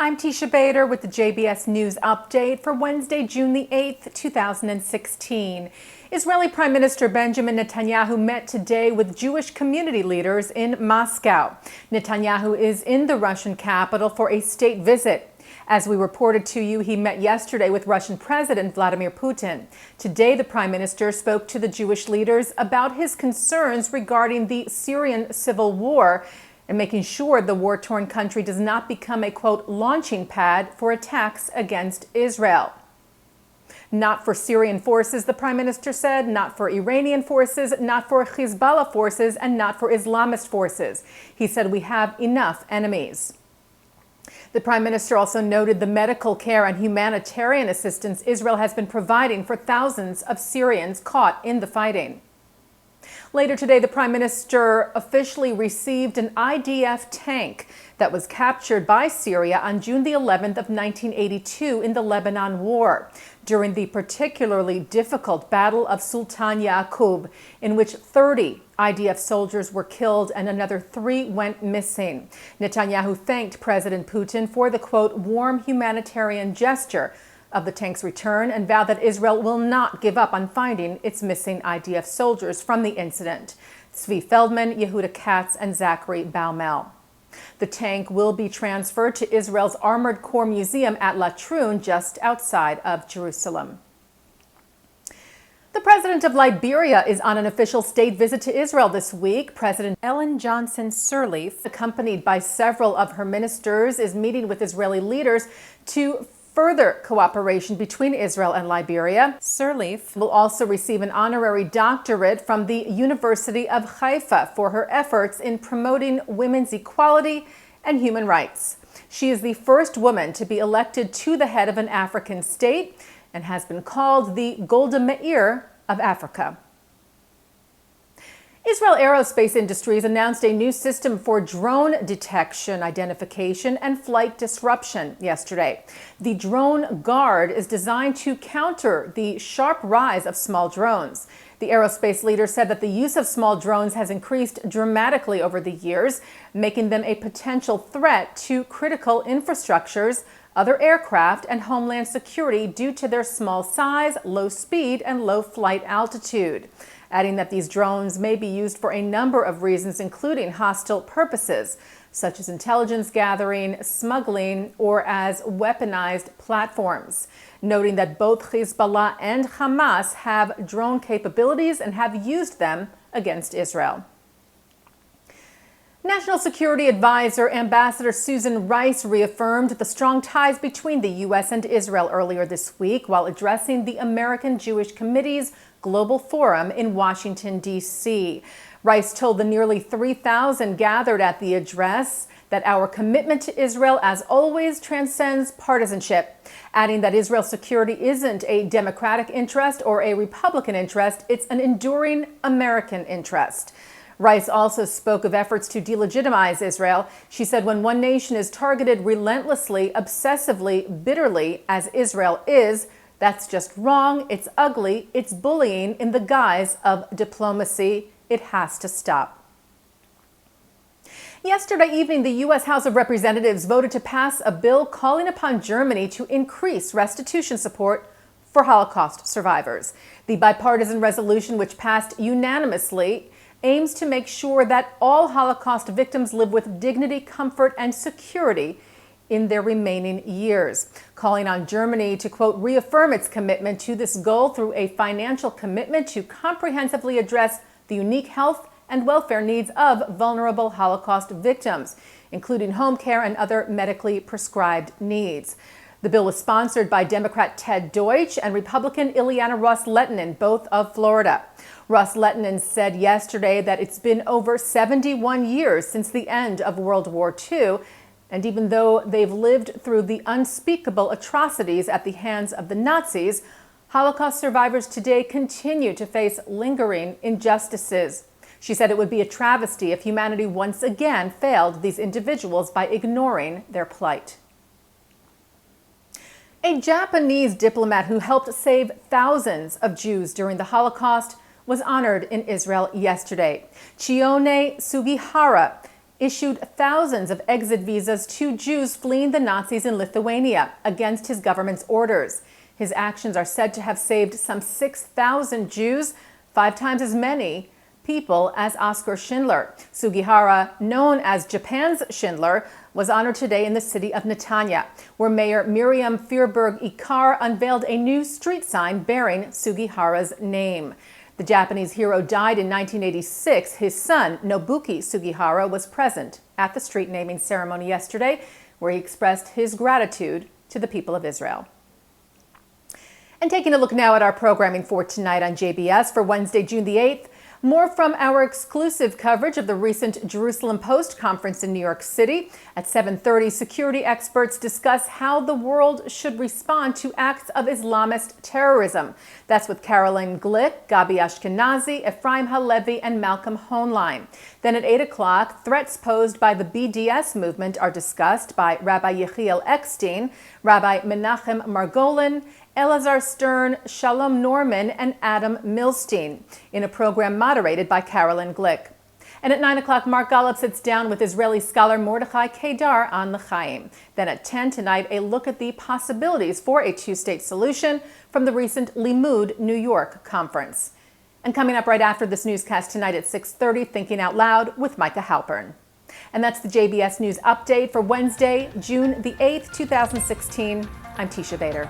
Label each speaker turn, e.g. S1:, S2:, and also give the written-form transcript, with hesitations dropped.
S1: I'm Teisha Bader with the JBS News Update for Wednesday, June the 8th, 2016. Israeli Prime Minister Benjamin Netanyahu met today with Jewish community leaders in Moscow. Netanyahu is in the Russian capital for a state visit. As we reported to you, he met yesterday with Russian President Vladimir Putin. Today, the Prime Minister spoke to the Jewish leaders about his concerns regarding the Syrian civil war and making sure the war-torn country does not become a, quote, launching pad for attacks against Israel. Not for Syrian forces, the Prime Minister said, not for Iranian forces, not for Hezbollah forces, and not for Islamist forces. He said, we have enough enemies. The Prime Minister also noted the medical care and humanitarian assistance Israel has been providing for thousands of Syrians caught in the fighting. Later today, the Prime Minister officially received an IDF tank that was captured by Syria on June the 11th of 1982 in the Lebanon War, during the particularly difficult Battle of Sultan Yaqub, in which 30 IDF soldiers were killed and another 3 went missing. Netanyahu thanked President Putin for the, quote, warm humanitarian gesture of the tank's return and vowed that Israel will not give up on finding its missing IDF soldiers from the incident. Zvi Feldman, Yehuda Katz, and Zachary Baumel. The tank will be transferred to Israel's Armored Corps Museum at Latrun, just outside of Jerusalem. The president of Liberia is on an official state visit to Israel this week. President Ellen Johnson Sirleaf, accompanied by several of her ministers, is meeting with Israeli leaders to further cooperation between Israel and Liberia. Sirleaf will also receive an honorary doctorate from the University of Haifa for her efforts in promoting women's equality and human rights. She is the first woman to be elected to the head of an African state and has been called the Golda Meir of Africa. Israel Aerospace Industries announced a new system for drone detection, identification, and flight disruption yesterday. The Drone Guard is designed to counter the sharp rise of small drones. The aerospace leader said that the use of small drones has increased dramatically over the years, making them a potential threat to critical infrastructures, other aircraft, and homeland security due to their small size, low speed, and low flight altitude, adding that these drones may be used for a number of reasons, including hostile purposes, such as intelligence gathering, smuggling, or as weaponized platforms, noting that both Hezbollah and Hamas have drone capabilities and have used them against Israel. National Security Advisor Ambassador Susan Rice reaffirmed the strong ties between the U.S. and Israel earlier this week while addressing the American Jewish Committee's Global Forum in Washington, D.C. Rice told the nearly 3,000 gathered at the address that our commitment to Israel, as always, transcends partisanship, adding that Israel's security isn't a Democratic interest or a Republican interest, it's an enduring American interest. Rice also spoke of efforts to delegitimize Israel. She said when one nation is targeted relentlessly, obsessively, bitterly, as Israel is, that's just wrong, it's ugly, it's bullying in the guise of diplomacy. It has to stop. Yesterday evening, the U.S. House of Representatives voted to pass a bill calling upon Germany to increase restitution support for Holocaust survivors. The bipartisan resolution, which passed unanimously, aims to make sure that all Holocaust victims live with dignity, comfort, and security in their remaining years, calling on Germany to, quote, reaffirm its commitment to this goal through a financial commitment to comprehensively address the unique health and welfare needs of vulnerable Holocaust victims, including home care and other medically prescribed needs. The bill was sponsored by Democrat Ted Deutsch and Republican Ileana Ros-Lehtinen, both of Florida. Ros-Lehtinen said yesterday that it's been over 71 years since the end of World War II, and even though they've lived through the unspeakable atrocities at the hands of the Nazis, Holocaust survivors today continue to face lingering injustices. She said it would be a travesty if humanity once again failed these individuals by ignoring their plight. A Japanese diplomat who helped save thousands of Jews during the Holocaust was honored in Israel yesterday. Chione Sugihara issued thousands of exit visas to Jews fleeing the Nazis in Lithuania against his government's orders. His actions are said to have saved some 6,000 Jews, 5 times as many people as Oskar Schindler. Sugihara, known as Japan's Schindler, was honored today in the city of Netanya, where Mayor Miriam Fierberg-Ikar unveiled a new street sign bearing Sugihara's name. The Japanese hero died in 1986. His son, Nobuki Sugihara, was present at the street naming ceremony yesterday, where he expressed his gratitude to the people of Israel. And taking a look now at our programming for tonight on JBS for Wednesday, June the 8th, more from our exclusive coverage of the recent Jerusalem Post conference in New York City. At 7:30, security experts discuss how the world should respond to acts of Islamist terrorism. That's with Caroline Glick, Gabi Ashkenazi, Ephraim Halevi, and Malcolm Hoenlein. Then at 8 o'clock, threats posed by the BDS movement are discussed by Rabbi Yechiel Eckstein, Rabbi Menachem Margolin, Elazar Stern, Shalom Norman, and Adam Milstein, in a program moderated by Carolyn Glick. And at 9 o'clock, Mark Golub sits down with Israeli scholar Mordechai Kedar on L'chaim. Then at 10 tonight, a look at the possibilities for a two-state solution from the recent Limud New York conference. And coming up right after this newscast tonight at 6:30, Thinking Out Loud with Micah Halpern. And that's the JBS News Update for Wednesday, June the 8th, 2016. I'm Teisha Bader.